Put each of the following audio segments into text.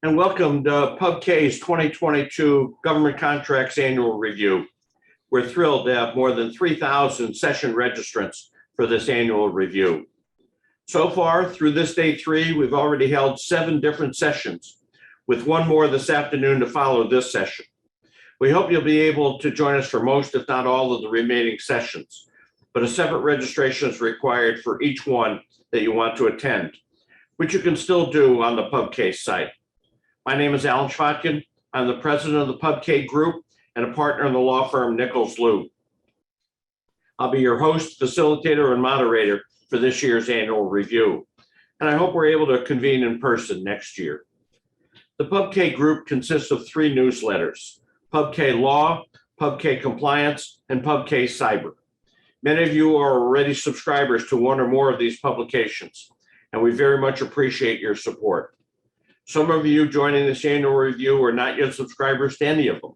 and welcome to PubK's 2022 Government Contracts Annual Review. We're thrilled to have more than 3,000 session registrants for this annual review. So far, through this day 3, we've already held 7 different sessions, with one more this afternoon to follow this session. We hope you'll be able to join us for most, if not all, of the remaining sessions, but a separate registration is required for each one that you want to attend, which you can still do on the PubK site. My name is Alan Schwatkin. I'm the president of the PubK Group and a partner in the law firm Nichols Lew. I'll be your host, facilitator, and moderator for this year's annual review, and I hope we're able to convene in person next year. The PubK Group consists of 3 newsletters: PubK Law, PubK Compliance, and PubK Cyber. Many of you are already subscribers to one or more of these publications, and we very much appreciate your support. Some of you joining this annual review are not yet subscribers to any of them.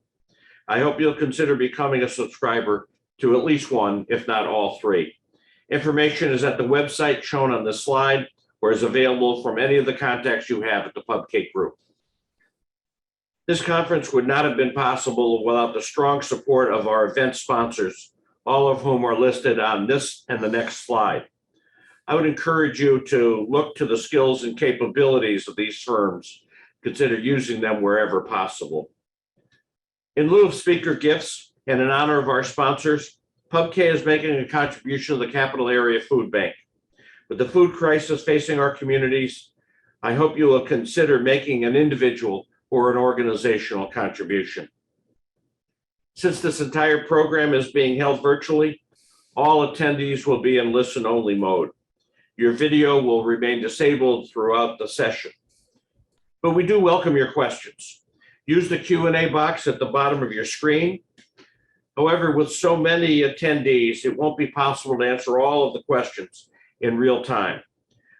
I hope you'll consider becoming a subscriber to at least one, if not all 3. Information is at the website shown on this slide, or is available from any of the contacts you have at the PubK Group. This conference would not have been possible without the strong support of our event sponsors, all of whom are listed on this and the next slide. I would encourage you to look to the skills and capabilities of these firms. Consider using them wherever possible. In lieu of speaker gifts and in honor of our sponsors, PubK is making a contribution to the Capital Area Food Bank. With the food crisis facing our communities, I hope you will consider making an individual or an organizational contribution. Since this entire program is being held virtually, all attendees will be in listen-only mode. Your video will remain disabled throughout the session. But we do welcome your questions. Use the Q&A box at the bottom of your screen. However, with so many attendees, it won't be possible to answer all of the questions in real time.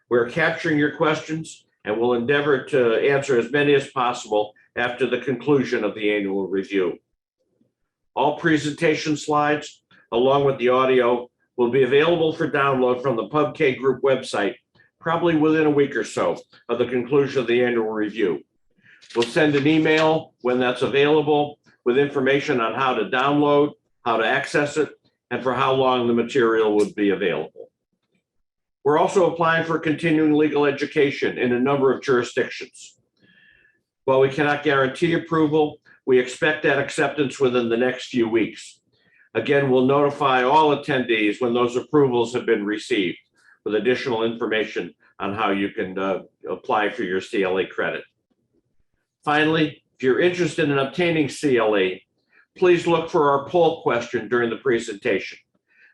We're capturing your questions and will endeavor to answer as many as possible after the conclusion of the annual review. All presentation slides, along with the audio, will be available for download from the PubK Group website, probably within a week or so of the conclusion of the annual review. We'll send an email when that's available with information on how to download, how to access it, and for how long the material would be available. We're also applying for continuing legal education in a number of jurisdictions. While we cannot guarantee approval, we expect that acceptance within the next few weeks. Again, we'll notify all attendees when those approvals have been received with additional information on how you can apply for your CLA credit. Finally, if you're interested in obtaining CLA, please look for our poll question during the presentation.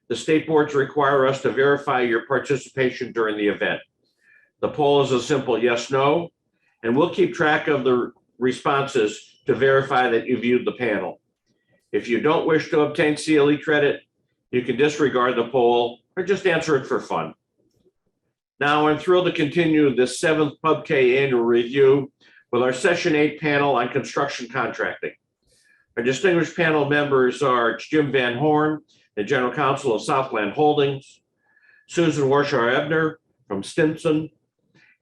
The state boards require us to verify your participation during the event. The poll is a simple yes, no, and we'll keep track of the responses to verify that you viewed the panel. If you don't wish to obtain CLE credit, you can disregard the poll or just answer it for fun. Now, I'm thrilled to continue this 7th PubK annual review with our Session 8 panel on construction contracting. Our distinguished panel members are Jim Van Horn, the General Counsel of Southland Holdings, Susan Warshauer-Ebner from Stimson,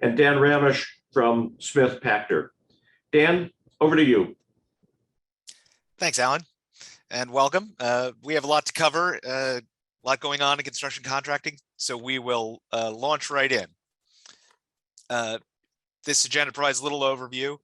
and Dan Ramesh from Smith Pachter. Dan, over to you. Thanks, Alan. And welcome. We have a lot to cover, a lot going on in construction contracting, so we will launch right in. This agenda provides a little overview.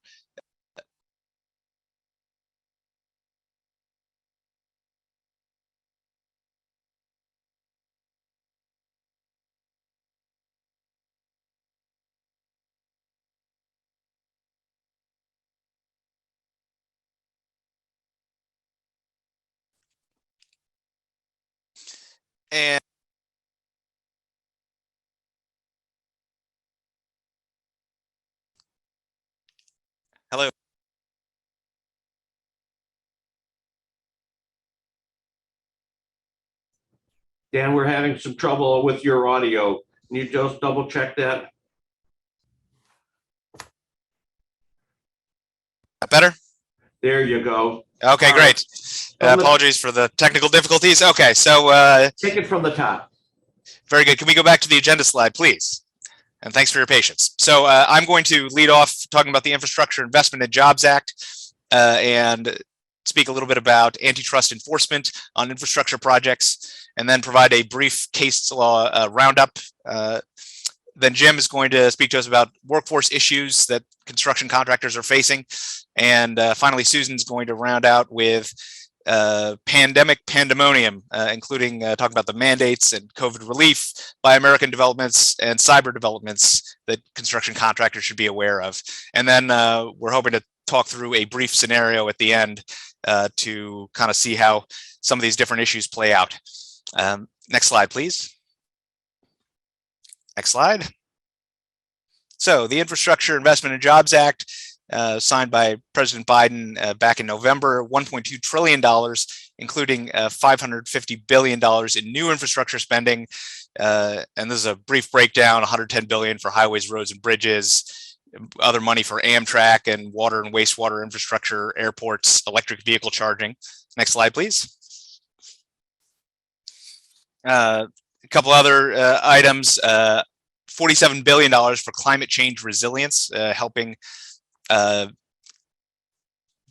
And hello. Dan, we're having some trouble with your audio. Can you just double check that? Better? There you go. Okay, great. Apologies for the technical difficulties. Okay, so take it from the top. Very good. Can we go back to the agenda slide, please? and thanks for your patience. So I'm going to lead off talking about the Infrastructure Investment and Jobs Act and speak a little bit about antitrust enforcement on infrastructure projects, and then provide a brief case law roundup. Then Jim is going to speak to us about workforce issues that construction contractors are facing. And finally, Susan's going to round out with pandemic pandemonium, including talking about the mandates and COVID relief, Buy American developments, and cyber developments that construction contractors should be aware of. And then we're hoping to talk through a brief scenario at the end to kind of see how some of these different issues play out. Next slide, please. Next slide. So the Infrastructure Investment and Jobs Act, signed by President Biden back in November, $1.2 trillion, including $550 billion in new infrastructure spending. And this is a brief breakdown: $110 billion for highways, roads, and bridges, other money for Amtrak and water and wastewater infrastructure, airports, electric vehicle charging. Next slide, please. A couple other items, $47 billion for climate change resilience, helping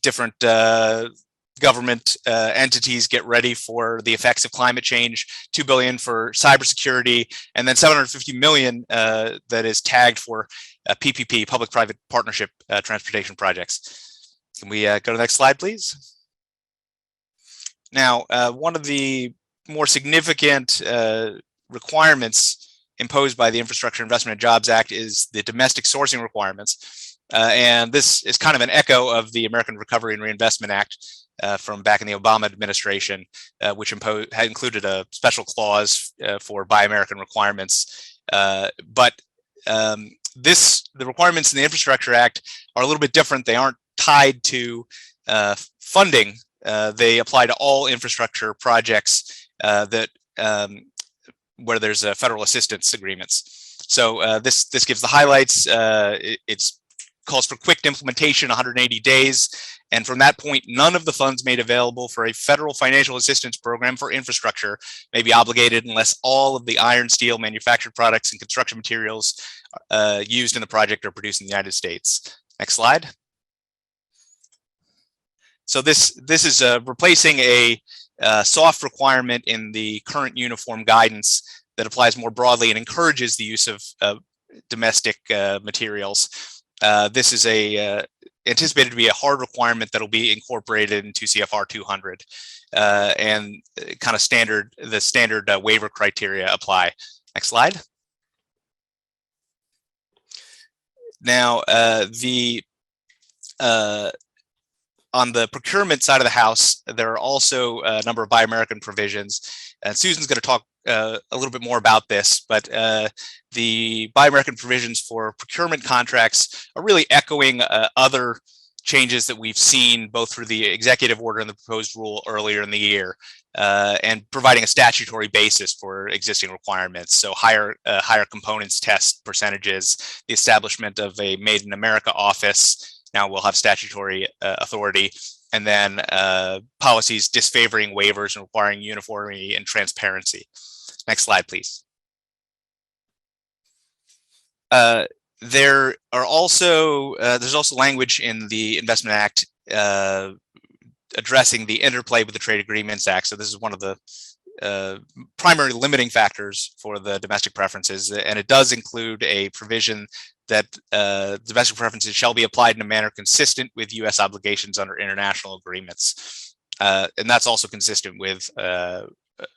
different government entities get ready for the effects of climate change, $2 billion for cybersecurity, and then $750 million that is tagged for PPP, public-private partnership transportation projects. Can we go to the next slide, please? Now, one of the more significant requirements imposed by the Infrastructure Investment and Jobs Act is the domestic sourcing requirements. And this is kind of an echo of the American Recovery and Reinvestment Act from back in the Obama administration, which had included a special clause for Buy American requirements. But the requirements in the Infrastructure Act are a little bit different. They aren't tied to funding. They apply to all infrastructure projects that where there's federal assistance agreements. So this gives the highlights. It's calls for quick implementation, 180 days. And from that point, none of the funds made available for a federal financial assistance program for infrastructure may be obligated unless all of the iron, steel, manufactured products, and construction materials used in the project are produced in the United States. Next slide. So this is replacing a soft requirement in the current uniform guidance that applies more broadly and encourages the use of domestic materials. This is anticipated to be a hard requirement that will be incorporated into CFR 200, and kind of the standard waiver criteria apply. Next slide. Now, on the procurement side of the house, there are also a number of Buy American provisions, and Susan's going to talk a little bit more about this, but the Buy American provisions for procurement contracts are really echoing other changes that we've seen both through the executive order and the proposed rule earlier in the year, and providing a statutory basis for existing requirements. So higher components test percentages, the establishment of a Made in America office. Now we'll have statutory authority, and then policies disfavoring waivers and requiring uniformity and transparency. Next slide, please. There's also language in the Investment Act addressing the interplay with the Trade Agreements Act. So this is one of the primary limiting factors for the domestic preferences, and it does include a provision that domestic preferences shall be applied in a manner consistent with U.S. obligations under international agreements. And that's also consistent with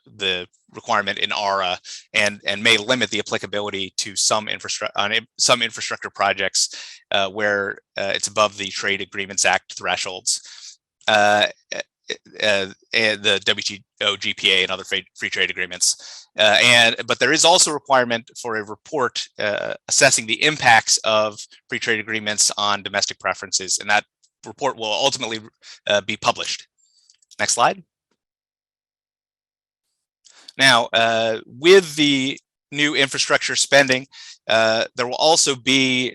the requirement in ARA, and may limit the applicability to some infrastructure projects where it's above the Trade Agreements Act thresholds, and the WTO, GPA, and other free trade agreements. But there is also a requirement for a report assessing the impacts of free trade agreements on domestic preferences, and that report will ultimately be published. Next slide. Now, with the new infrastructure spending, there will also be,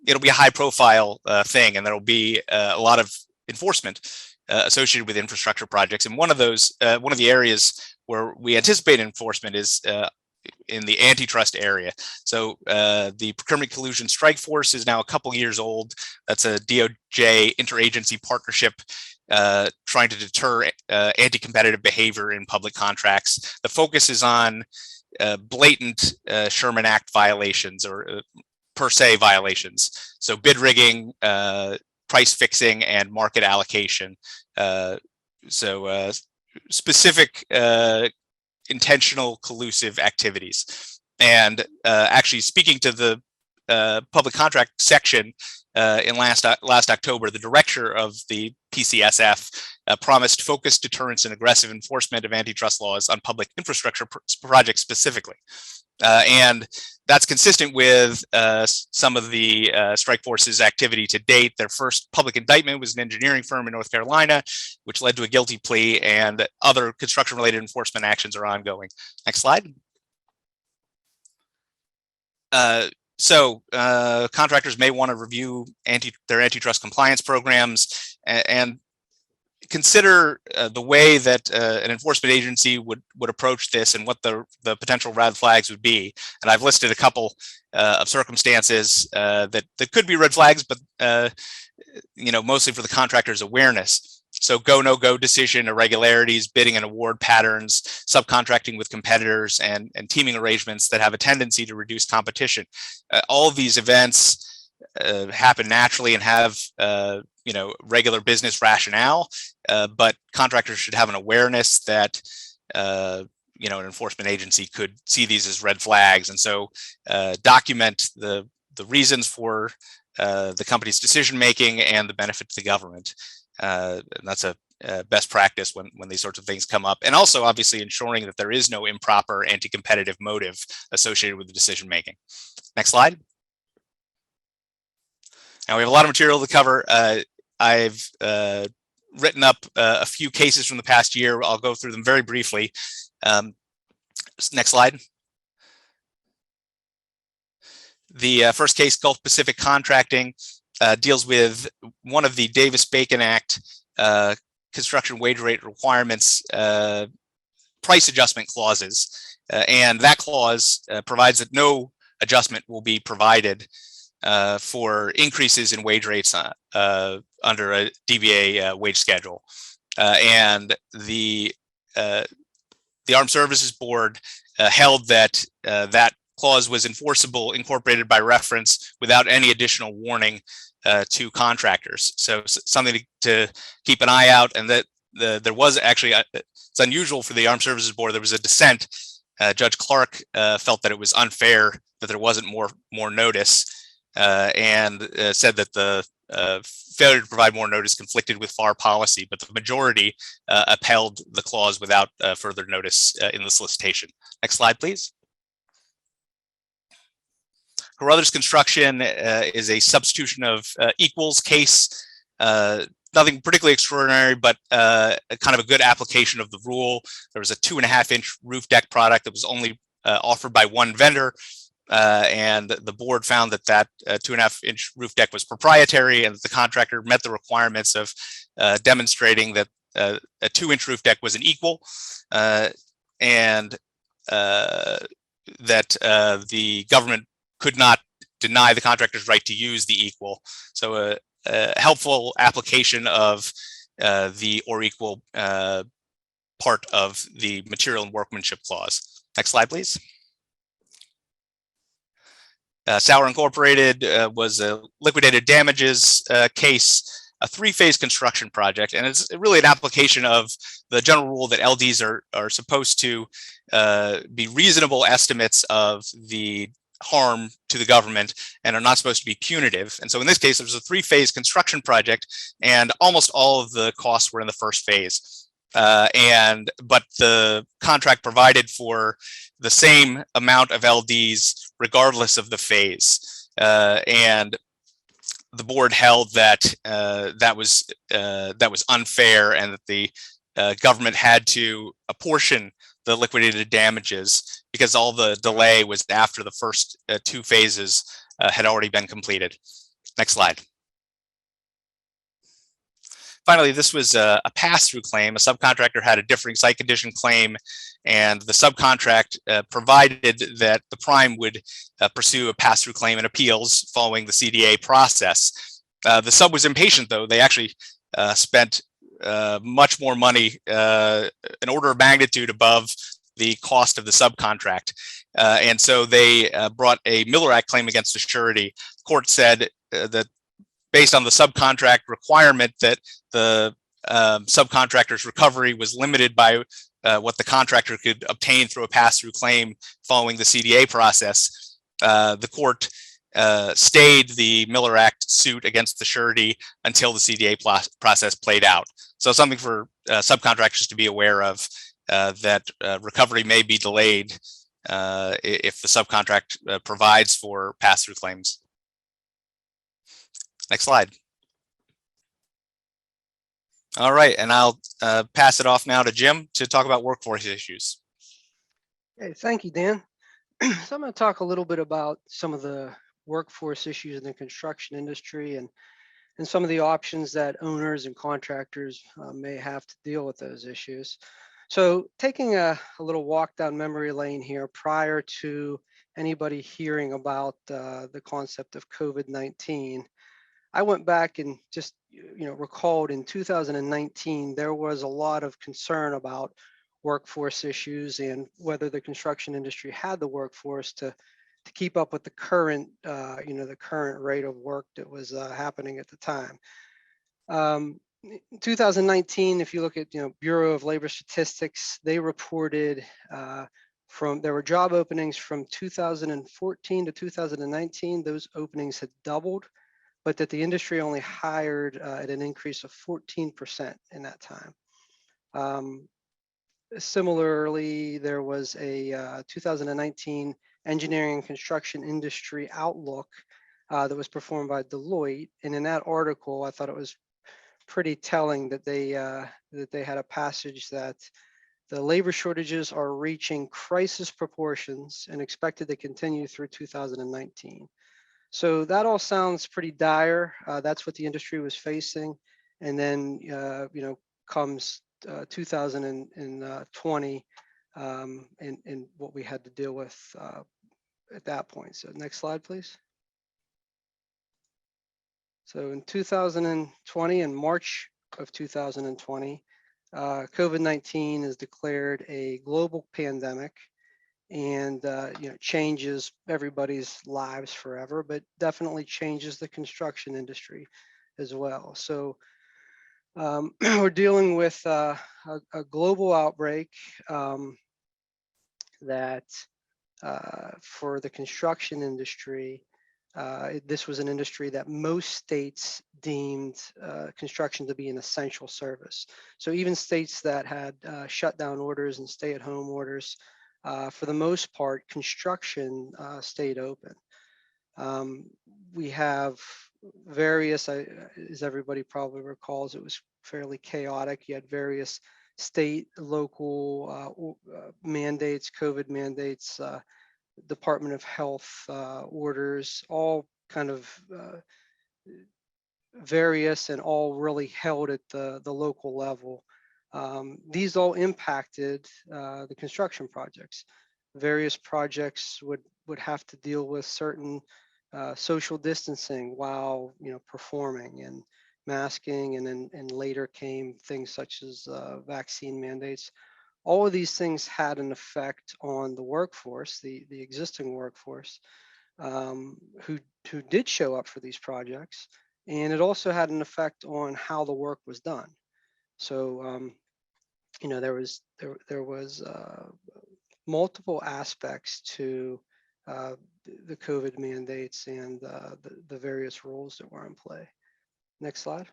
it'll be a high profile thing, and there will be a lot of enforcement associated with infrastructure projects. And one of the areas where we anticipate enforcement is in the antitrust area. So the Procurement Collusion Strike Force is now a couple years old. That's a DOJ interagency partnership trying to deter anti-competitive behavior in public contracts. The focus is on blatant Sherman Act violations or per se violations. So bid rigging, price fixing, and market allocation. Specific intentional collusive activities. And actually speaking to the public contract section in last October, the director of the PCSF promised focused deterrence and aggressive enforcement of antitrust laws on public infrastructure projects specifically. And that's consistent with some of the strike force's activity to date. Their first public indictment was an engineering firm in North Carolina, which led to a guilty plea, and other construction-related enforcement actions are ongoing. Next slide. Contractors may want to review their antitrust compliance programs and consider the way that an enforcement agency would approach this and what the potential red flags would be. And I've listed a couple of circumstances that could be red flags, but mostly for the contractor's awareness. So go, no go decision, irregularities, bidding and award patterns, subcontracting with competitors, and teaming arrangements that have a tendency to reduce competition. All of these events happen naturally and have regular business rationale, but contractors should have an awareness that an enforcement agency could see these as red flags, and so document the reasons for the company's decision making and the benefit to the government. And that's a best practice when these sorts of things come up, and also obviously ensuring that there is no improper anti-competitive motive associated with the decision making. Next slide. Now we have a lot of material to cover. I've written up a few cases from the past year. I'll go through them very briefly. Next slide. The first case, Gulf Pacific Contracting, deals with one of the Davis-Bacon Act construction wage rate requirements price adjustment clauses. And that clause provides that no adjustment will be provided for increases in wage rates under a DBA wage schedule. And the Armed Services Board held that that clause was enforceable, incorporated by reference, without any additional warning to contractors. So something to keep an eye out. And that there was actually, it's unusual for the Armed Services Board, there was a dissent. Judge Clark felt that it was unfair that there wasn't more notice, and said that the failure to provide more notice conflicted with FAR policy, but the majority upheld the clause without further notice in the solicitation. Next slide, please. Carruthers Construction is a substitution of equals case. Nothing particularly extraordinary, but kind of a good application of the rule. There was a 2.5-inch roof deck product that was only offered by one vendor. And the board found that 2.5-inch roof deck was proprietary, and that the contractor met the requirements of demonstrating that a 2-inch roof deck was an equal, and that the government could not deny the contractor's right to use the equal. So a helpful application of the or equal part of the material and workmanship clause. Next slide, please. Sauer Incorporated was a liquidated damages case, a 3-phase construction project, and it's really an application of the general rule that LDs are supposed to be reasonable estimates of the harm to the government and are not supposed to be punitive. And so in this case, there was a 3-phase construction project, and almost all of the costs were in the first phase. But the contract provided for the same amount of LDs regardless of the phase, and the board held that that was unfair, and that the government had to apportion the liquidated damages because all the delay was after the first 2 phases had already been completed. Next slide. Finally, this was a pass-through claim. A subcontractor had a differing site condition claim, and the subcontract provided that the prime would pursue a pass-through claim in appeals following the CDA process. The sub was impatient, though. They actually spent much more money, an order of magnitude above the cost of the subcontract. And so they brought a Miller Act claim against the surety. The court said that based on the subcontract requirement that the subcontractor's recovery was limited by what the contractor could obtain through a pass-through claim following the CDA process, the court stayed the Miller Act suit against the surety until the CDA process played out. So something for subcontractors to be aware of, that recovery may be delayed if the subcontract provides for pass-through claims. Next slide. All right, and I'll pass it off now to Jim to talk about workforce issues. Hey, thank you, Dan. So I'm going to talk a little bit about some of the workforce issues in the construction industry and some of the options that owners and contractors may have to deal with those issues. So taking a little walk down memory lane here, prior to anybody hearing about the concept of COVID-19, I went back and just recalled in 2019, there was a lot of concern about workforce issues and whether the construction industry had the workforce to keep up with the current, the current rate of work that was happening at the time. 2019, if you look at Bureau of Labor Statistics, they reported there were job openings from 2014 to 2019. Those openings had doubled, but that the industry only hired at an increase of 14% in that time. Similarly, there was a 2019 engineering and construction industry outlook that was performed by Deloitte. And in that article, I thought it was pretty telling that they had a passage that the labor shortages are reaching crisis proportions and expected to continue through 2019. So that all sounds pretty dire. That's what the industry was facing. And then, comes 2020 and what we had to deal with at that point. So next slide, please. So in 2020, in March of 2020, COVID-19 is declared a global pandemic and changes everybody's lives forever, but definitely changes the construction industry as well. So we're dealing with a global outbreak that for the construction industry, this was an industry that most states deemed construction to be an essential service. So even states that had shutdown orders and stay-at-home orders, for the most part, construction stayed open. We have various, as everybody probably recalls, it was fairly chaotic. You had various state, local mandates, COVID mandates, Department of Health orders, all kind of various and all really held at the local level. These all impacted the construction projects. Various projects would have to deal with certain social distancing while performing and masking, and then later came things such as vaccine mandates. All of these things had an effect on the workforce, the existing workforce, who did show up for these projects, and it also had an effect on how the work was done. So there was multiple aspects to the COVID mandates and the various rules that were in play. Next slide.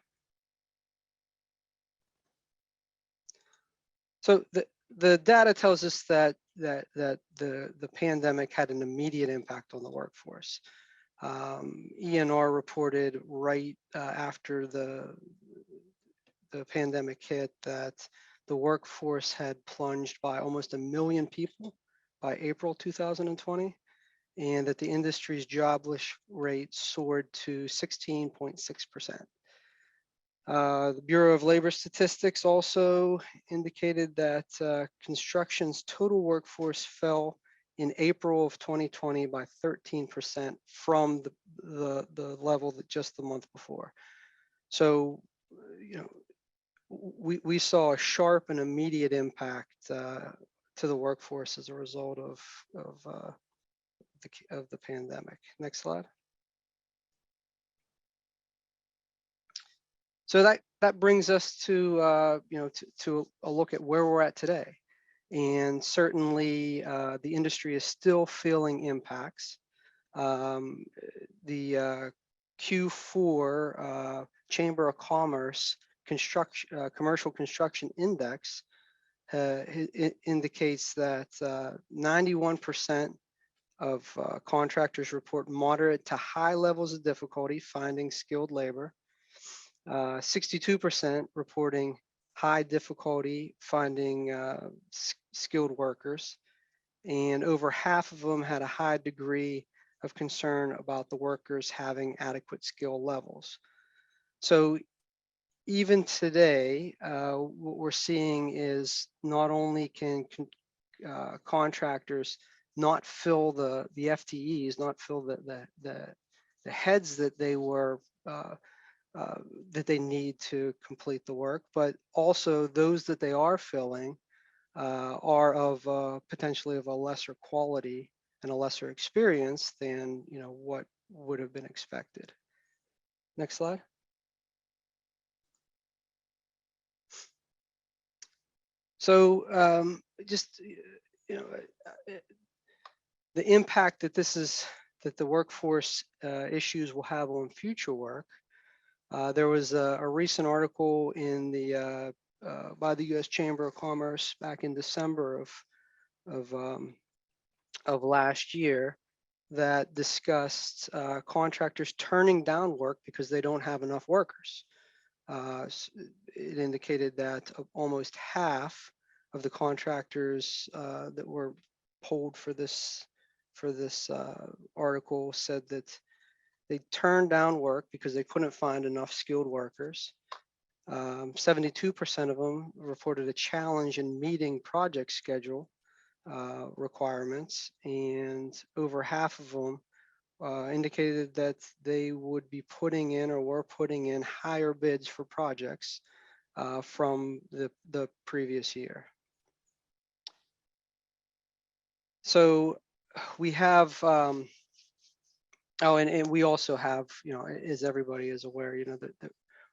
So the data tells us that the pandemic had an immediate impact on the workforce. ENR reported right after the pandemic hit that the workforce had plunged by almost 1 million people by April 2020, and that the industry's jobless rate soared to 16.6%. The Bureau of Labor Statistics also indicated that construction's total workforce fell in April of 2020 by 13% from the level that just the month before. So, you know, we saw a sharp and immediate impact to the workforce as a result of the pandemic. Next slide. So that brings us to to a look at where we're at today, and certainly the industry is still feeling impacts. The Q4 Chamber of Commerce commercial construction index indicates that 91% of contractors report moderate to high levels of difficulty finding skilled labor. 62% reporting high difficulty finding skilled workers, and over half of them had a high degree of concern about the workers having adequate skill levels. So even today, what we're seeing is not only can contractors not fill the FTEs, not fill the heads that they were that they need to complete the work, but also those that they are filling are of potentially of a lesser quality and a lesser experience than what would have been expected. Next slide. So just the impact that the workforce issues will have on future work. There was a recent article in the by the U.S. Chamber of Commerce back in December of last year that discussed contractors turning down work because they don't have enough workers. It indicated that almost half of the contractors that were polled for this article said that they turned down work because they couldn't find enough skilled workers. 72% of them reported a challenge in meeting project schedule requirements, and over half of them indicated that they would be putting in or were putting in higher bids for projects from the previous year. So we have and we also have, as everybody is aware, the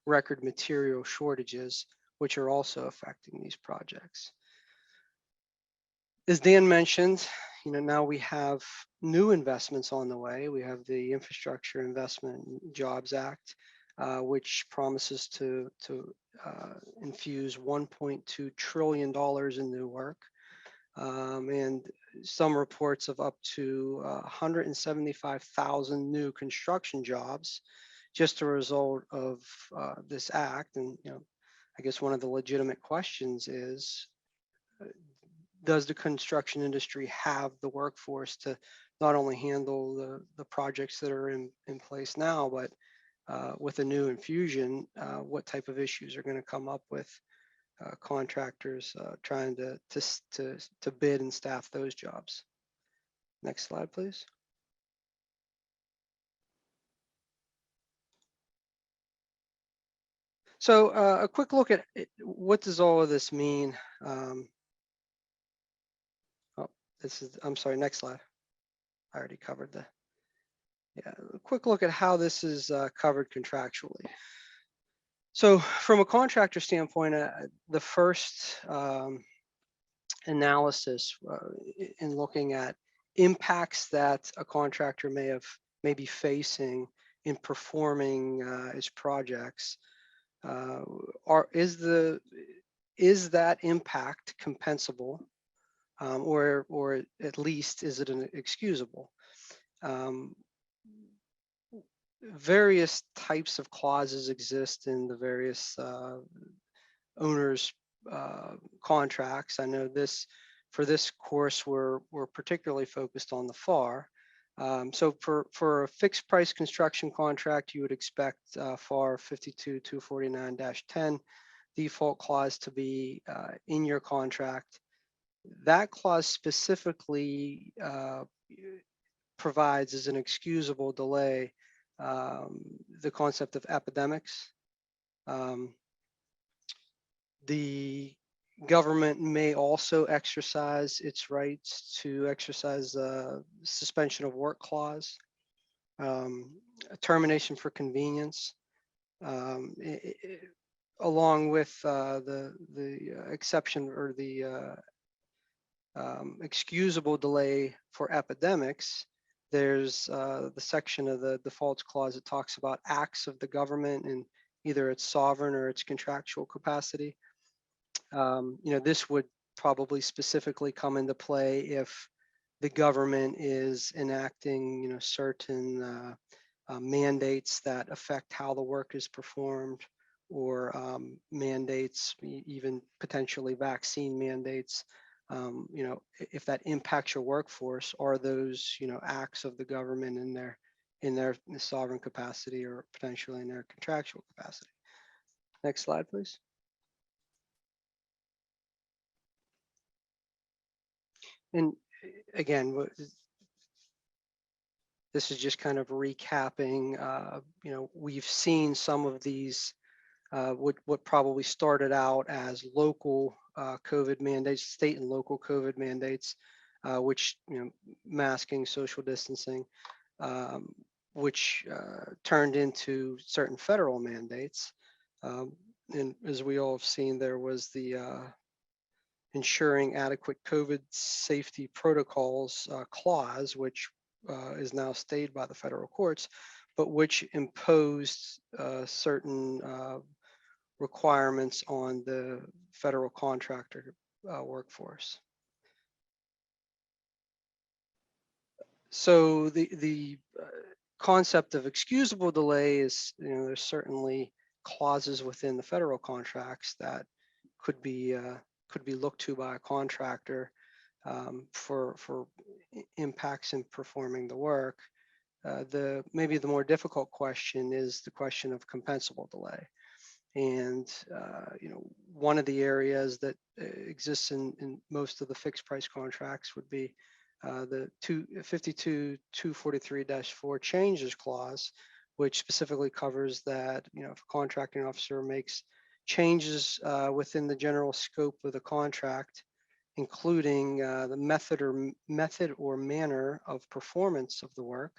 record material shortages, which are also affecting these projects. As Dan mentioned, now we have new investments on the way. We have the Infrastructure Investment and Jobs Act, which promises to infuse $1.2 trillion in new work. And some reports of up to 175,000 new construction jobs just a result of this act. And I guess one of the legitimate questions is, does the construction industry have the workforce to not only handle the projects that are in place now, but with a new infusion, what type of issues are going to come up with contractors trying to bid and staff those jobs. Next slide, please. So a quick look at what does all of this mean. I'm sorry, next slide. I already covered a quick look at how this is covered contractually. So from a contractor standpoint, the first analysis in looking at impacts that a contractor may be facing in performing his projects is that impact compensable, or at least is it excusable? Various types of clauses exist in the various owners' contracts. I know for this course, we're particularly focused on the FAR, So for a fixed price construction contract, you would expect FAR 52-249-10 default clause to be in your contract. That clause specifically provides as an excusable delay the concept of epidemics. The government may also exercise its rights to exercise a suspension of work clause, a termination for convenience, along with the exception or the excusable delay for epidemics. There's the section of the defaults clause that talks about acts of the government in either its sovereign or its contractual capacity. This would probably specifically come into play if the government is enacting, certain mandates that affect how the work is performed, or mandates, even potentially vaccine mandates. If that impacts your workforce, are those, acts of the government in their sovereign capacity or potentially in their contractual capacity. Next slide, please. And again, this is just kind of recapping. We've seen some of these, what probably started out as local COVID mandates, state and local COVID mandates, which, masking, social distancing, which turned into certain federal mandates. And as we all have seen, there was the ensuring adequate COVID safety protocols clause, which is now stayed by the federal courts, but which imposed certain requirements on the federal contractor workforce. So the concept of excusable delay is, there's certainly clauses within the federal contracts that could be looked to by a contractor for impacts in performing the work. Maybe the more difficult question is the question of compensable delay. And one of the areas that exists in most of the fixed price contracts would be the 52-243-4 changes clause, which specifically covers that, if a contracting officer makes changes within the general scope of the contract, including the method or manner of performance of the work,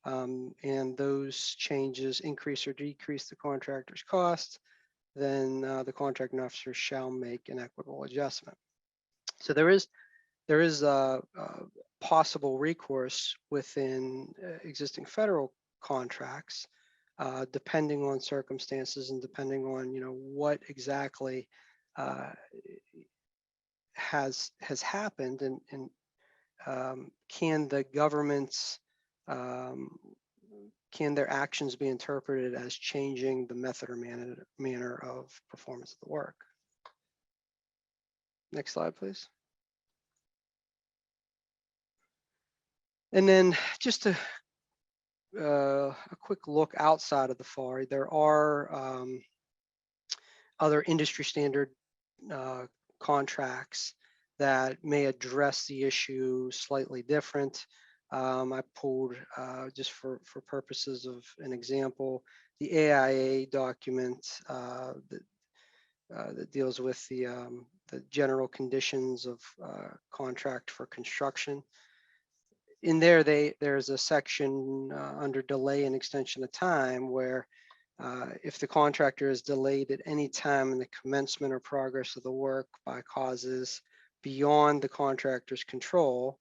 and those changes increase or decrease the contractor's cost, then the contracting officer shall make an equitable adjustment. So there is possible recourse within existing federal contracts, depending on circumstances and depending on what exactly has happened, and can the government's can their actions be interpreted as changing the method or manner of performance of the work. Next slide, please. And then just a quick look outside of the FAR. There are other industry standard contracts that may address the issue slightly different. I pulled, just for purposes of an example, the Aia Document that deals with the general conditions of contract for construction. In there, there's a section under delay and extension of time where if the contractor is delayed at any time in the commencement or progress of the work by causes beyond the contractor's control,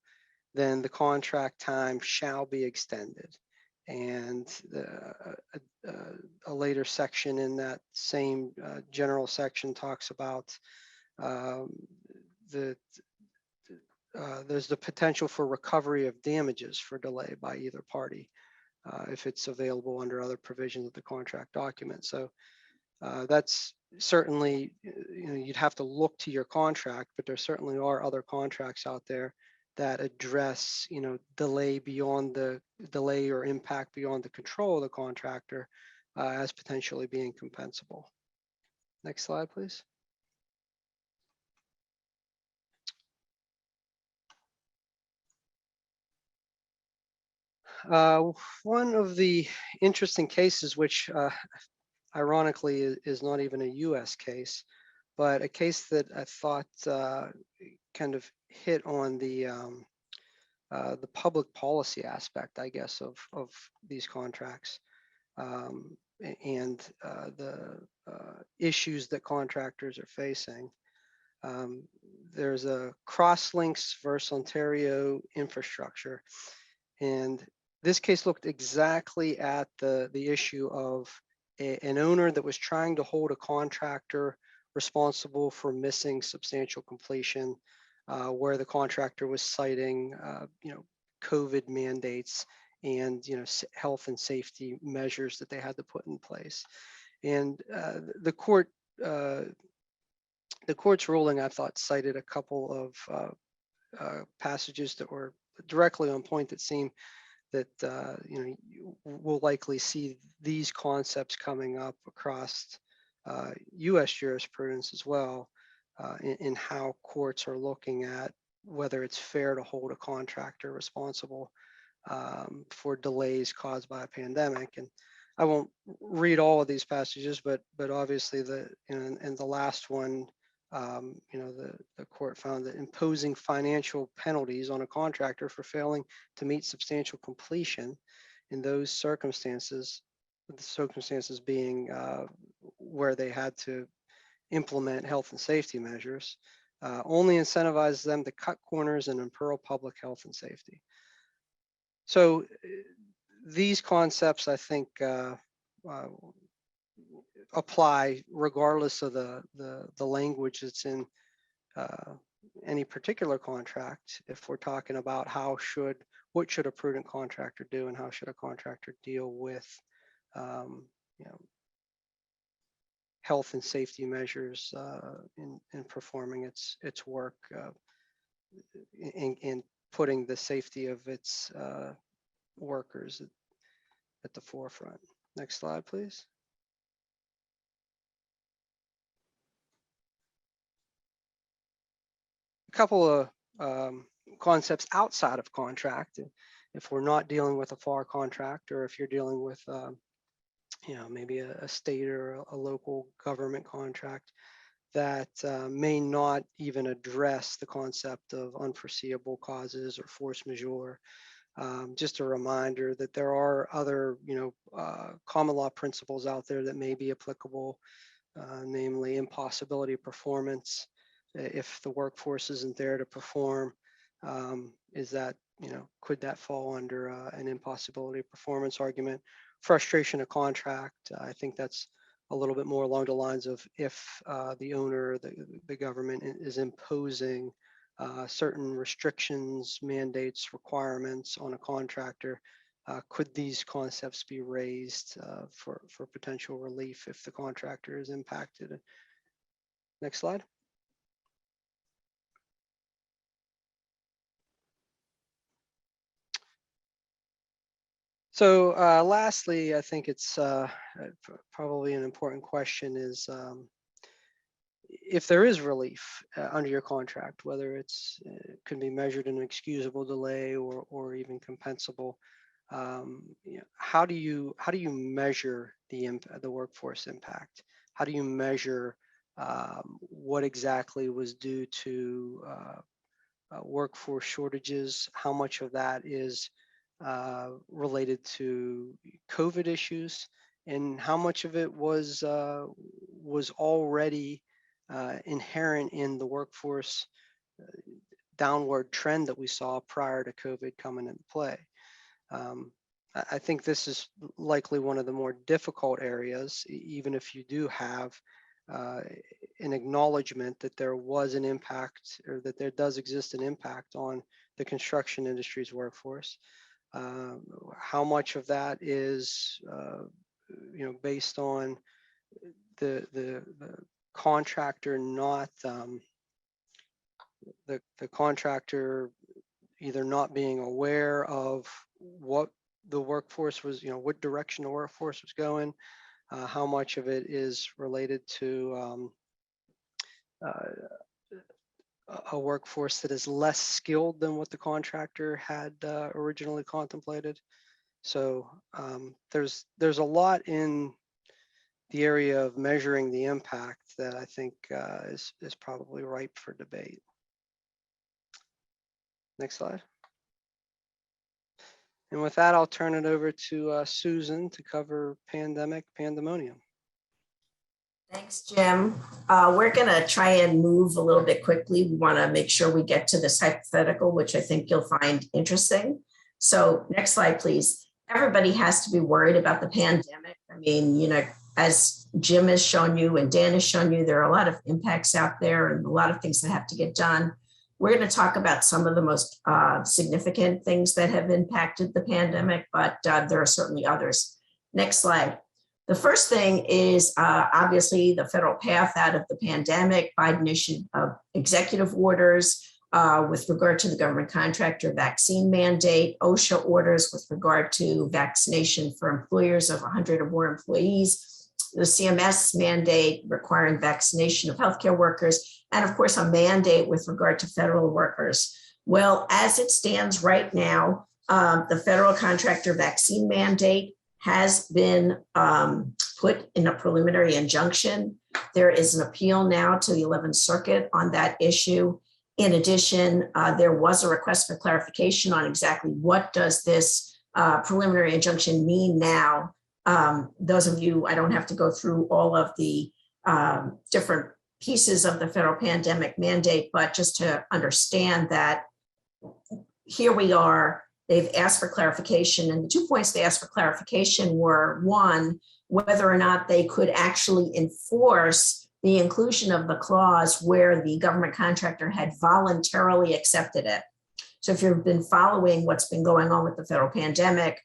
then the contract time shall be extended. And a later section in that same general section talks about there's the potential for recovery of damages for delay by either party if it's available under other provisions of the contract document. So that's certainly, you'd have to look to your contract, but there certainly are other contracts out there that address, delay or impact beyond the control of the contractor as potentially being compensable. Next slide, please. One of the interesting cases, which ironically is not even a US case, but a case that I thought kind of hit on the public policy aspect, I guess, of these contracts and the issues that contractors are facing. There's a Crosslinks versus Ontario infrastructure, and this case looked exactly at the issue of an owner that was trying to hold a contractor responsible for missing substantial completion, where the contractor was citing, COVID mandates and health and safety measures that they had to put in place. And the court's ruling, I thought, cited a couple of passages that were directly on point that seem that we'll likely see these concepts coming up across U.S. jurisprudence as well, in how courts are looking at whether it's fair to hold a contractor responsible for delays caused by a pandemic. And I won't read all of these passages, but obviously and the last one, the court found that imposing financial penalties on a contractor for failing to meet substantial completion in those circumstances, the circumstances being where they had to implement health and safety measures, only incentivizes them to cut corners and imperil public health and safety. So these concepts, I think, apply regardless of the language that's in any particular contract. If we're talking about what should a prudent contractor do, and how should a contractor deal with health and safety measures in performing its work, in putting the safety of its workers at the forefront. Next slide, please. A couple of concepts outside of contract. If we're not dealing with a FAR contract, or if you're dealing with maybe a state or a local government contract that may not even address the concept of unforeseeable causes or force majeure. Just a reminder that there are other, common law principles out there that may be applicable, namely impossibility of performance. If the workforce isn't there to perform, could that fall under an impossibility of performance argument? Frustration of contract, I think that's a little bit more along the lines of if the owner, the government is imposing certain restrictions, mandates, requirements on a contractor, could these concepts be raised for potential relief if the contractor is impacted? Next slide. So lastly, I think it's probably an important question is if there is relief under your contract, whether it can be measured in an excusable delay or even compensable, how do you measure the workforce impact? How do you measure what exactly was due to workforce shortages? How much of that is related to COVID issues, and how much of it was already inherent in the workforce downward trend that we saw prior to COVID coming into play? I think this is likely one of the more difficult areas, even if you do have an acknowledgement that there was an impact, or that there does exist an impact on the construction industry's workforce. How much of that is based on the contractor not the contractor either not being aware of what the workforce was, what direction the workforce was going, how much of it is related to a workforce that is less skilled than what the contractor had originally contemplated. So there's a lot in the area of measuring the impact that I think is probably ripe for debate. Next slide. And with that, I'll turn it over to Susan to cover pandemonium. Thanks, Jim. We're going to try and move a little bit quickly. We want to make sure we get to this hypothetical, which I think you'll find interesting. So next slide, please. Everybody has to be worried about the pandemic. I mean, as Jim has shown you and Dan has shown you, there are a lot of impacts out there and a lot of things that have to get done. We're going to talk about some of the most significant things that have impacted the pandemic, but there are certainly others. Next slide. The first thing is obviously the federal path out of the pandemic. Biden issued executive orders with regard to the government contractor vaccine mandate, OSHA orders with regard to vaccination for employers of 100 or more employees, the CMS mandate requiring vaccination of healthcare workers, and of course, a mandate with regard to federal workers. Well, as it stands right now, the federal contractor vaccine mandate has been put in a preliminary injunction. There is an appeal now to the 11th Circuit on that issue. In addition, there was a request for clarification on exactly what does this preliminary injunction mean now. Those of you, I don't have to go through all of the different pieces of the federal pandemic mandate, but just to understand that here we are. They've asked for clarification, and the 2 points they asked for clarification were, one, whether or not they could actually enforce the inclusion of the clause where the government contractor had voluntarily accepted it. So if you've been following what's been going on with the federal pandemic,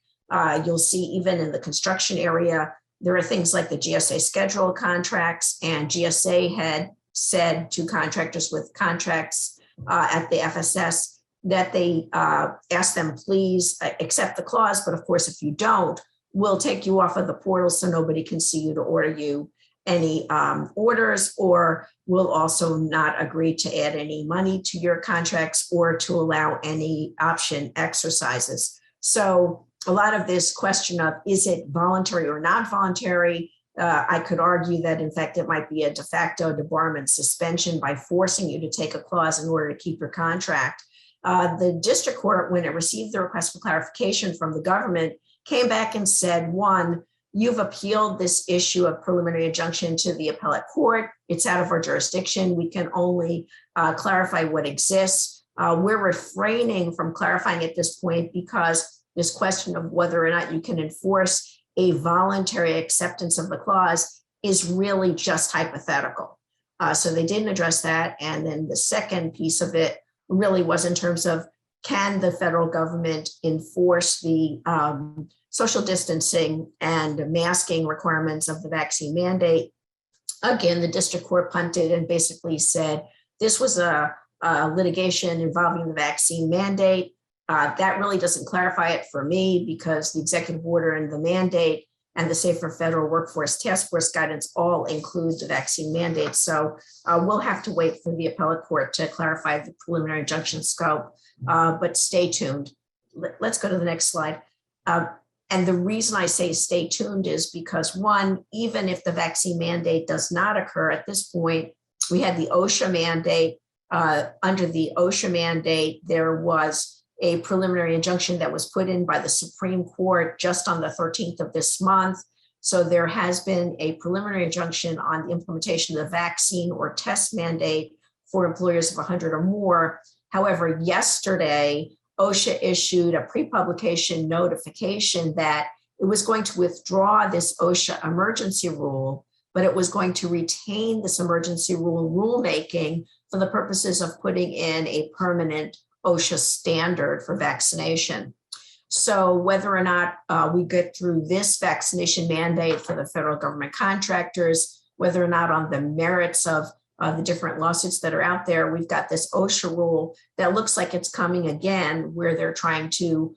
you'll see even in the construction area, there are things like the GSA schedule contracts, and GSA had said to contractors with contracts at the FSS that they ask them, please accept the clause. But of course, if you don't, we'll take you off of the portal so nobody can see you to order you any orders, or we'll also not agree to add any money to your contracts or to allow any option exercises. So a lot of this question of is it voluntary or not voluntary, I could argue that in fact it might be a de facto debarment suspension by forcing you to take a clause in order to keep your contract. The district court, when it received the request for clarification from the government, came back and said, one, you've appealed this issue of preliminary injunction to the appellate court. It's out of our jurisdiction. We can only clarify what exists. We're refraining from clarifying at this point because this question of whether or not you can enforce a voluntary acceptance of the clause is really just hypothetical. So they didn't address that. And then the second piece of it really was in terms of, can the federal government enforce the social distancing and masking requirements of the vaccine mandate? Again, the district court punted and basically said this was a litigation involving the vaccine mandate. That really doesn't clarify it for me because the executive order and the mandate and the Safer Federal Workforce Task Force guidance all include the vaccine mandate. So we'll have to wait for the appellate court to clarify the preliminary injunction scope, but stay tuned. Let's go to the next slide. And the reason I say stay tuned is because, one, even if the vaccine mandate does not occur at this point, we had the OSHA mandate. Under the OSHA mandate, there was a preliminary injunction that was put in by the Supreme Court just on the 13th of this month. So there has been a preliminary injunction on the implementation of the vaccine or test mandate for employers of 100 or more. However, yesterday, OSHA issued a pre-publication notification that it was going to withdraw this OSHA emergency rule, but it was going to retain this emergency rule rulemaking for the purposes of putting in a permanent OSHA standard for vaccination. So whether or not we get through this vaccination mandate for the federal government contractors, whether or not on the merits of the different lawsuits that are out there. We've got this OSHA rule that looks like it's coming again, where they're trying to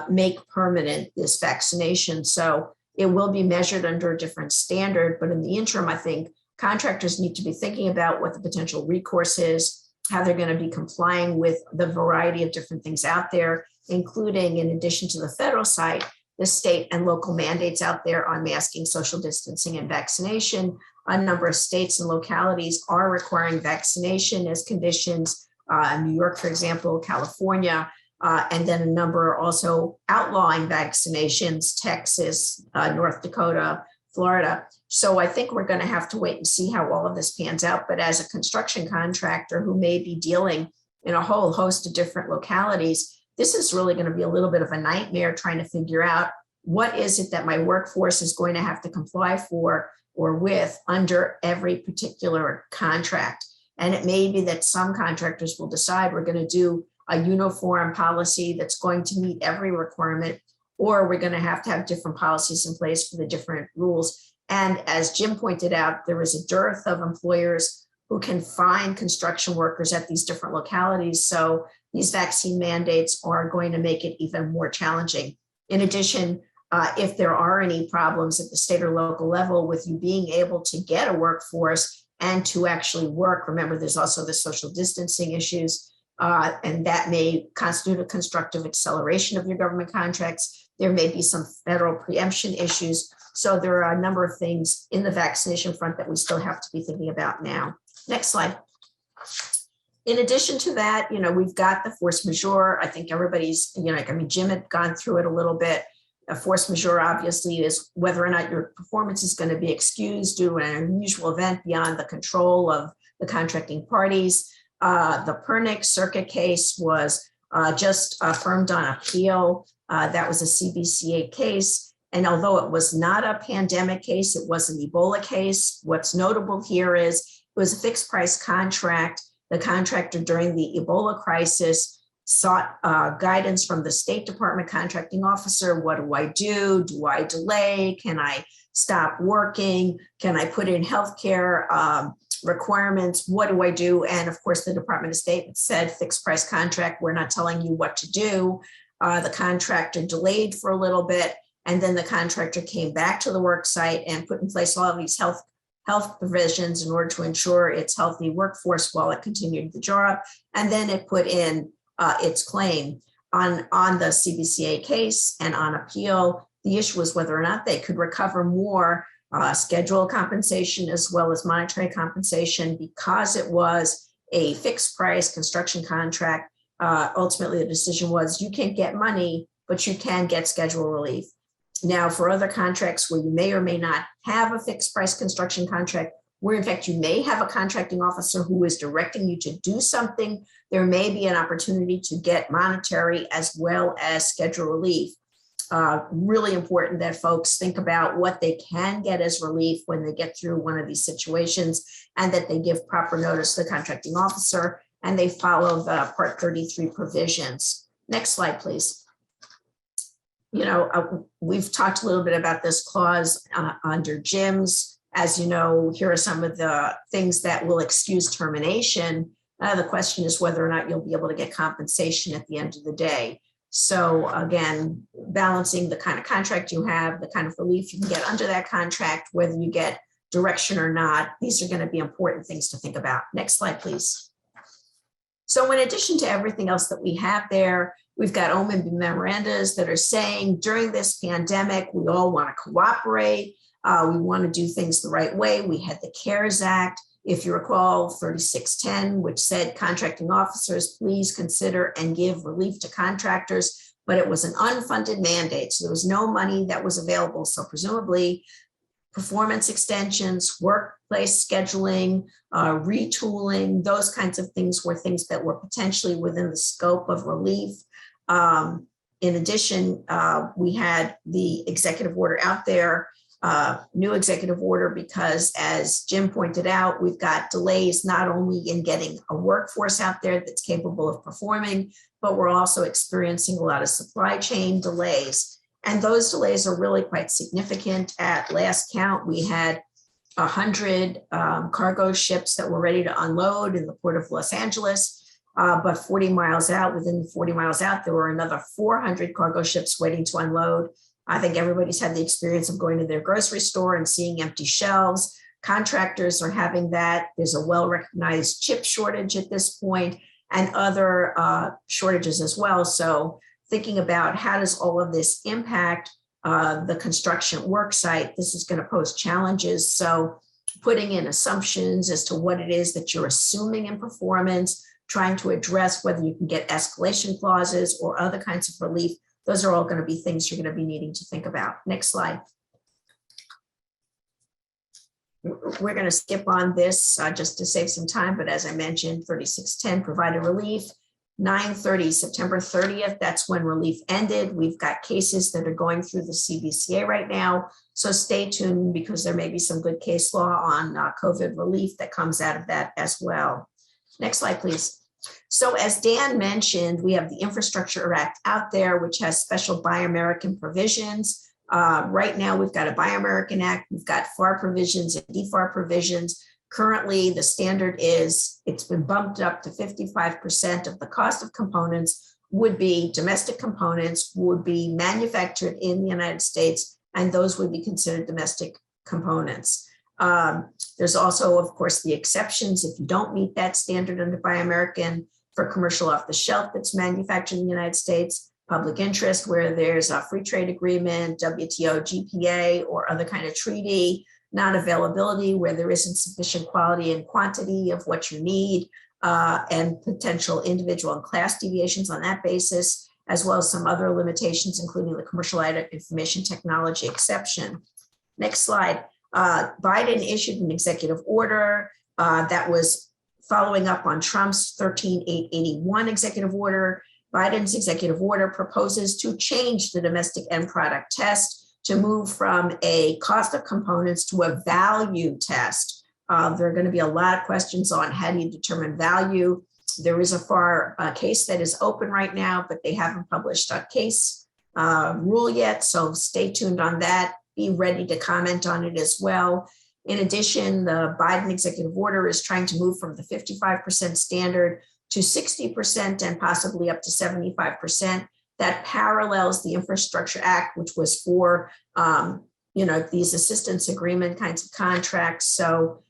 make permanent this vaccination. So it will be measured under a different standard. But in the interim, I think contractors need to be thinking about what the potential recourse is, how they're going to be complying with the variety of different things out there, including, in addition to the federal side, the state and local mandates out there on masking, social distancing, and vaccination. A number of states and localities are requiring vaccination as conditions. New York, for example, California, and then a number are also outlawing vaccinations, Texas, North Dakota, Florida. So I think we're going to have to wait and see how all of this pans out. But as a construction contractor who may be dealing in a whole host of different localities, this is really going to be a little bit of a nightmare trying to figure out what is it that my workforce is going to have to comply for or with under every particular contract. And it may be that some contractors will decide we're going to do a uniform policy that's going to meet every requirement, or we're going to have different policies in place for the different rules. And as Jim pointed out, there is a dearth of employers who can find construction workers at these different localities. So these vaccine mandates are going to make it even more challenging. In addition, if there are any problems at the state or local level with you being able to get a workforce and to actually work, remember there's also the social distancing issues, and that may constitute a constructive acceleration of your government contracts. There may be some federal preemption issues. So there are a number of things in the vaccination front that we still have to be thinking about now. Next slide. In addition to that, we've got the force majeure. I think everybody's, Jim had gone through it a little bit. A force majeure obviously is whether or not your performance is going to be excused due to an unusual event beyond the control of the contracting parties. The Pernick Circuit case was just affirmed on appeal. That was a CBCA case. And although it was not a pandemic case, it was an Ebola case. What's notable here is it was a fixed price contract. The contractor during the Ebola crisis sought guidance from the State Department contracting officer. What do I do? Do I delay? Can I stop working? Can I put in healthcare requirements? What do I do? And of course, the Department of State said fixed price contract. We're not telling you what to do. The contractor delayed for a little bit, and then the contractor came back to the work site and put in place all of these health provisions in order to ensure its healthy workforce while it continued the job. And then it put in its claim on the CBCA case and on appeal. The issue was whether or not they could recover more schedule compensation as well as monetary compensation because it was a fixed price construction contract. Ultimately, the decision was you can't get money, but you can get schedule relief. Now, for other contracts where you may or may not have a fixed price construction contract, where in fact you may have a contracting officer who is directing you to do something, there may be an opportunity to get monetary as well as schedule relief. Really important that folks think about what they can get as relief when they get through one of these situations, and that they give proper notice to the contracting officer and they follow the Part 33 provisions. Next slide, please. We've talked a little bit about this clause under Jim's. As you know, here are some of the things that will excuse termination. The question is whether or not you'll be able to get compensation at the end of the day. So again, balancing the kind of contract you have, the kind of relief you can get under that contract, whether you get direction or not, these are going to be important things to think about. Next slide, please. So in addition to everything else that we have there, we've got OMB memorandums that are saying during this pandemic, we all want to cooperate. We want to do things the right way. We had the CARES Act, if you recall, 3610, which said contracting officers, please consider and give relief to contractors, but it was an unfunded mandate. So there was no money that was available. So presumably performance extensions, workplace scheduling, retooling, those kinds of things were things that were potentially within the scope of relief. In addition, we had the executive order out there, new executive order, because as Jim pointed out, we've got delays not only in getting a workforce out there that's capable of performing, but we're also experiencing a lot of supply chain delays. And those delays are really quite significant. At last count, we had 100 cargo ships that were ready to unload in the port of Los Angeles. But 40 miles out, within 40 miles out, there were another 400 cargo ships waiting to unload. I think everybody's had the experience of going to their grocery store and seeing empty shelves. Contractors are having that. There's a well-recognized chip shortage at this point and other shortages as well. So thinking about how does all of this impact the construction work site, this is going to pose challenges. So putting in assumptions as to what it is that you're assuming in performance, trying to address whether you can get escalation clauses or other kinds of relief. Those are all going to be things you're going to be needing to think about. Next slide. We're going to skip on this just to save some time, but as I mentioned, 3610 provided relief. 9/30, September 30th, that's when relief ended. We've got cases that are going through the CBCA right now. So stay tuned because there may be some good case law on COVID relief that comes out of that as well. Next slide, please. So as Dan mentioned, we have the Infrastructure Act out there, which has special Buy American provisions. Right now, we've got a Buy American Act. We've got FAR provisions and DFAR provisions. Currently, the standard is it's been bumped up to 55% of the cost of components would be domestic components, would be manufactured in the United States, and those would be considered domestic components. There's also, of course, the exceptions if you don't meet that standard under Buy American for commercial off the shelf that's manufactured in the United States, public interest where there's a free trade agreement, WTO, GPA, or other kind of treaty, not availability where there isn't sufficient quality and quantity of what you need, and potential individual and class deviations on that basis, as well as some other limitations, including the commercial item information technology exception. Next slide. Biden issued an executive order that was following up on Trump's 13881 executive order. Biden's executive order proposes to change the domestic end product test to move from a cost of components to a value test. There are going to be a lot of questions on how do you determine value. There is a FAR case that is open right now, but they haven't published a case rule yet. So stay tuned on that. Be ready to comment on it as well. In addition, the Biden executive order is trying to move from the 55% standard to 60% and possibly up to 75%. That parallels the Infrastructure Act, which was for these assistance agreement kinds of contracts. So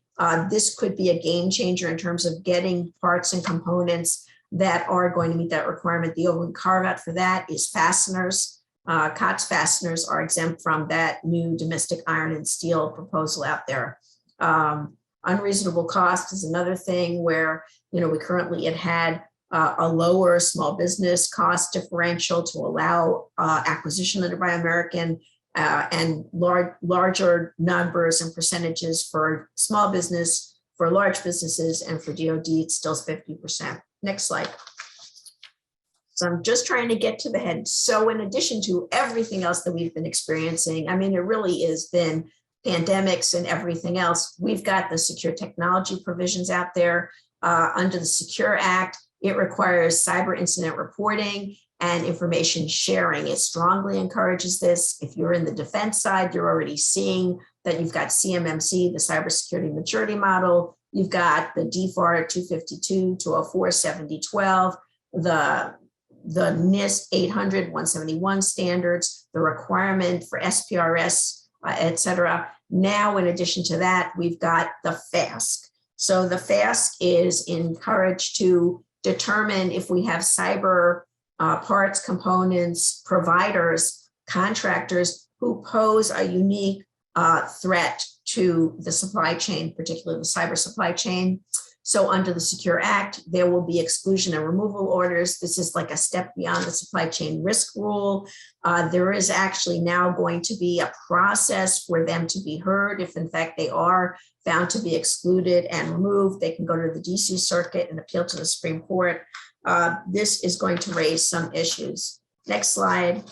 this could be a game changer in terms of getting parts and components that are going to meet that requirement. The only carve out for that is fasteners. COTS fasteners are exempt from that new domestic iron and steel proposal out there. Unreasonable cost is another thing where, we currently had a lower small business cost differential to allow acquisition under Buy American and larger numbers and percentages for small business, for large businesses, and for DoD, it's still 50%. Next slide. So I'm just trying to get to the head. So in addition to everything else that we've been experiencing, I mean, it really has been pandemics and everything else. We've got the secure technology provisions out there under the Secure Act. It requires cyber incident reporting and information sharing. It strongly encourages this. If you're in the defense side, you're already seeing that you've got CMMC, the cybersecurity maturity model. You've got the DFAR 252, 204, 7012, the NIST 800, 171 standards, the requirement for SPRS, et cetera. Now, in addition to that, we've got the FASC. So the FASC is encouraged to determine if we have cyber parts, components, providers, contractors who pose a unique threat to the supply chain, particularly the cyber supply chain. So under the Secure Act, there will be exclusion and removal orders. This is like a step beyond the supply chain risk rule. There is actually now going to be a process for them to be heard. If in fact they are found to be excluded and removed, they can go to the DC Circuit and appeal to the Supreme Court. This is going to raise some issues. Next slide.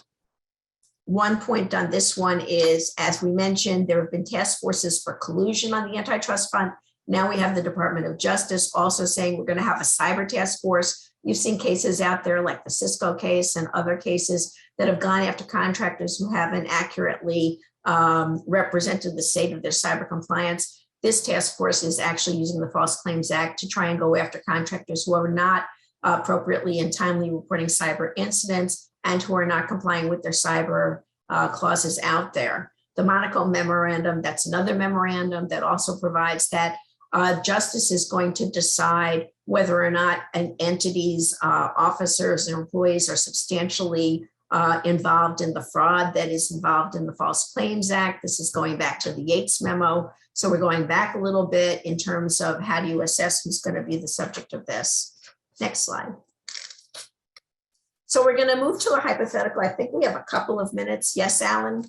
One point on this one is, as we mentioned, there have been task forces for collusion on the antitrust front. Now we have the Department of Justice also saying we're going to have a cyber task force. You've seen cases out there like the Cisco case and other cases that have gone after contractors who haven't accurately represented the state of their cyber compliance. this task force is actually using the False Claims Act to try and go after contractors who are not appropriately and timely reporting cyber incidents and who are not complying with their cyber clauses out there. The Monaco Memorandum, that's another memorandum that also provides that justice is going to decide whether or not an entity's officers and employees are substantially involved in the fraud that is involved in the False Claims Act. This is going back to the Yates memo. So we're going back a little bit in terms of how do you assess who's going to be the subject of this. Next slide. So we're going to move to a hypothetical. I think we have a couple of minutes. Yes, Alan?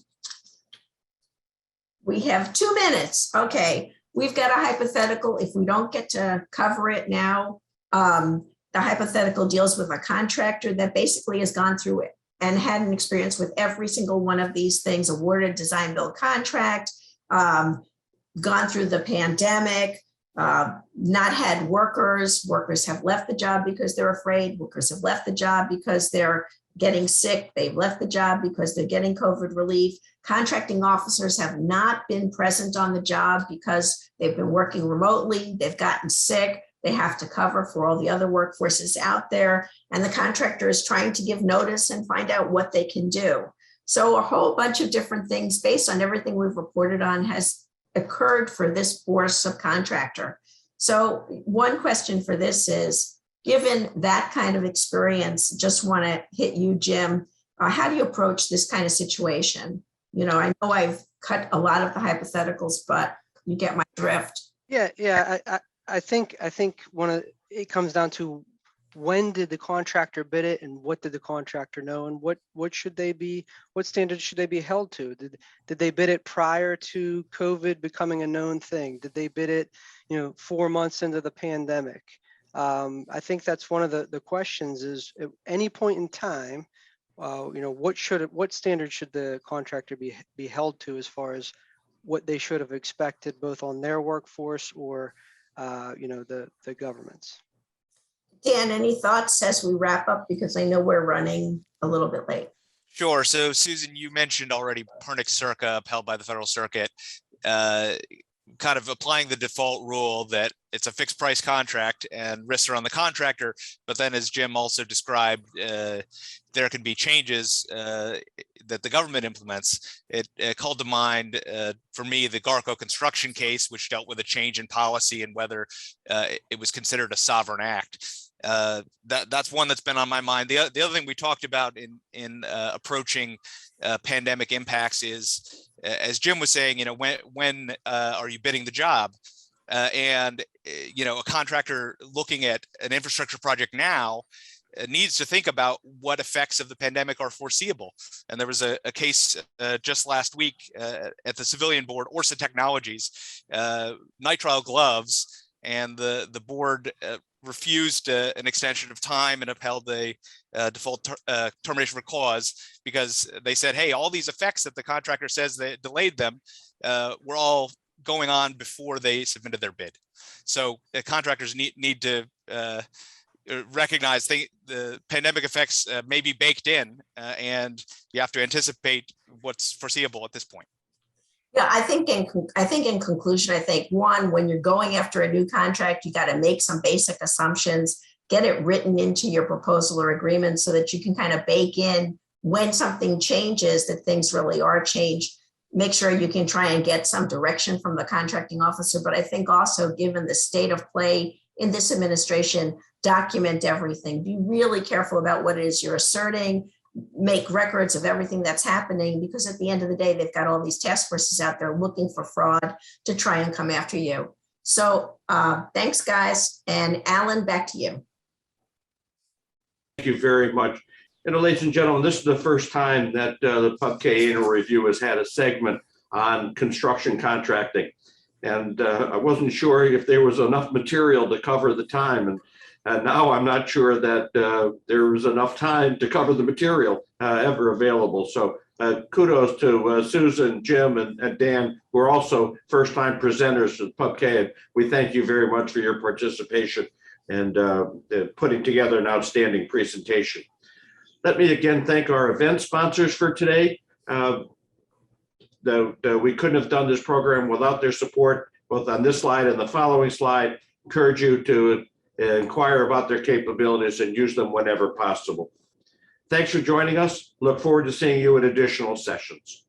We have 2 minutes. Okay. We've got a hypothetical. If we don't get to cover it now, the hypothetical deals with a contractor that basically has gone through it and had an experience with every single one of these things, awarded design build contract, gone through the pandemic, not had workers. Workers have left the job because they're afraid. Workers have left the job because they're getting sick. They've left the job because they're getting COVID relief. Contracting officers have not been present on the job because they've been working remotely. They've gotten sick. They have to cover for all the other workforces out there. And the contractor is trying to give notice and find out what they can do. So a whole bunch of different things based on everything we've reported on has occurred for this poor subcontractor. So one question for this is, given that kind of experience, just want to hit you, Jim, how do you approach this kind of situation? You know I've cut a lot of the hypotheticals, but you get my drift. Yeah. I think it comes down to, when did the contractor bid it, and what did the contractor know, and what standards should they be held to? Did they bid it prior to COVID becoming a known thing? Did they bid it 4 months into the pandemic? I think that's one of the questions is, at any point in time, what standards should the contractor be held to as far as what they should have expected, both on their workforce or the government's. Dan, any thoughts as we wrap up? Because I know we're running a little bit late. Sure. So Susan, you mentioned already Pernick Circa upheld by the Federal Circuit, kind of applying the default rule that it's a fixed price contract and risks are on the contractor. But then, as Jim also described, there can be changes that the government implements. It called to mind for me the Garco construction case, which dealt with a change in policy and whether it was considered a sovereign act. That's one that's been on my mind. The other thing we talked about in approaching pandemic impacts is, as Jim was saying, when are you bidding the job? And a contractor looking at an infrastructure project now needs to think about what effects of the pandemic are foreseeable. And there was a case just last week at the civilian board, Orsa Technologies, nitrile gloves, and the board refused an extension of time and upheld the default termination for cause, because they said, hey, all these effects that the contractor says that delayed them were all going on before they submitted their bid. So contractors need to recognize the pandemic effects may be baked in, and you have to anticipate what's foreseeable at this point. Yeah, I think in conclusion, one, when you're going after a new contract, you got to make some basic assumptions, get it written into your proposal or agreement so that you can kind of bake in when something changes, that things really are changed. Make sure you can try and get some direction from the contracting officer. But I think also, given the state of play in this administration, document everything. Be really careful about what it is you're asserting. Make records of everything that's happening, because at the end of the day, they've got all these task forces out there looking for fraud to try and come after you. So thanks, guys. And Alan, back to you. Thank you very much. And ladies and gentlemen, this is the first time that the PubK Annual Review has had a segment on construction contracting. And I wasn't sure if there was enough material to cover the time. And now I'm not sure that there was enough time to cover the material ever available. So kudos to Susan, Jim, and Dan, who are also first-time presenters to PubK. We thank you very much for your participation and putting together an outstanding presentation. Let me again thank our event sponsors for today. We couldn't have done this program without their support. both on this slide and the following slide. Encourage you to inquire about their capabilities and use them whenever possible. Thanks for joining us. Look forward to seeing you at additional sessions.